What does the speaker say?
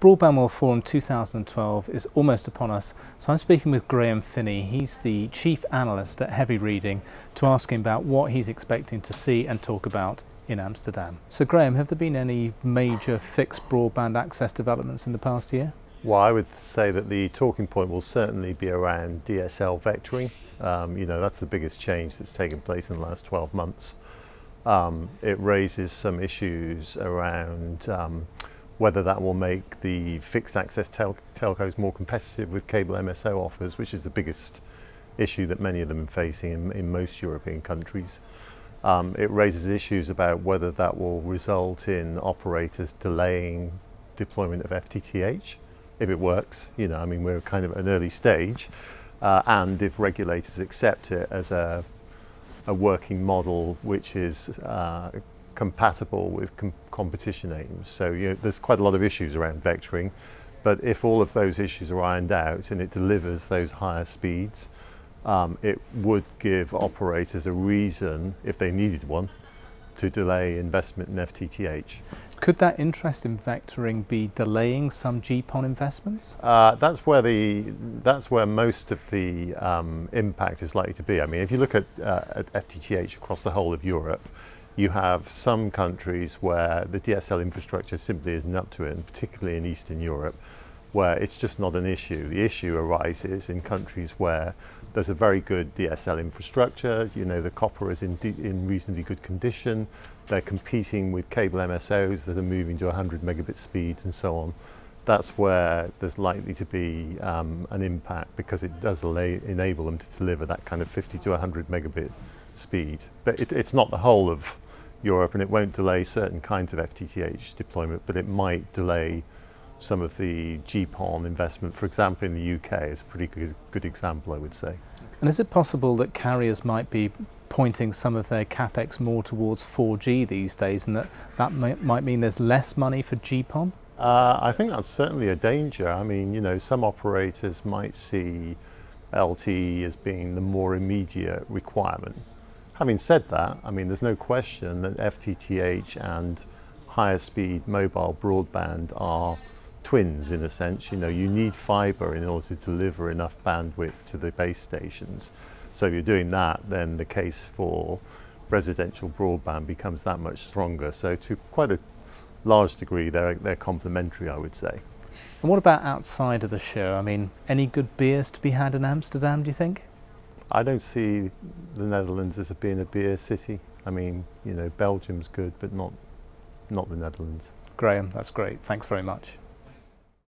Broadband World Forum 2012 is almost upon us, so I'm speaking with Finnie. He's the Chief Analyst at Heavy Reading to ask him about what he's expecting to see and talk about in Amsterdam. So Graham, have there been any major fixed broadband access developments in the past year? Well, I would say that the talking point will certainly be around DSL vectoring. You know, that's the biggest change that's taken place in the last 12 months. It raises some issues around whether that will make the fixed access telcos more competitive with cable MSO offers, which is the biggest issue that many of them are facing in most European countries. It raises issues about whether that will result in operators delaying deployment of FTTH, if it works. You know, I mean, we're kind of at an early stage, and if regulators accept it as a working model which is compatible with competition aims. So you know, there's quite a lot of issues around vectoring, but if all of those issues are ironed out and it delivers those higher speeds, it would give operators a reason, if they needed one, to delay investment in FTTH. Could that interest in vectoring be delaying some GPON investments? That's where most of the impact is likely to be. I mean, if you look at FTTH across the whole of Europe, you have some countries where the DSL infrastructure simply isn't up to it, and particularly in Eastern Europe, where it's just not an issue. The issue arises in countries where there's a very good DSL infrastructure. You know, the copper is in reasonably good condition. They're competing with cable MSOs that are moving to 100 megabit speeds and so on. That's where there's likely to be an impact, because it does enable them to deliver that kind of 50 to 100 megabit speed. But it's not the whole of Europe, and it won't delay certain kinds of FTTH deployment, but it might delay some of the GPON investment. For example, in the UK is a pretty good example, I would say. And is it possible that carriers might be pointing some of their capex more towards 4G these days, and that might mean there's less money for GPON? I think that's certainly a danger. I mean, you know, some operators might see LTE as being the more immediate requirement. Having said that, I mean, there's no question that FTTH and higher speed mobile broadband are twins in a sense. You know, you need fibre in order to deliver enough bandwidth to the base stations. So if you're doing that, then the case for residential broadband becomes that much stronger. So to quite a large degree, they're complementary, I would say. And what about outside of the show? I mean, any good beers to be had in Amsterdam, do you think? I don't see the Netherlands as being a beer city. I mean, you know, Belgium's good, but not the Netherlands. Graham, that's great. Thanks very much.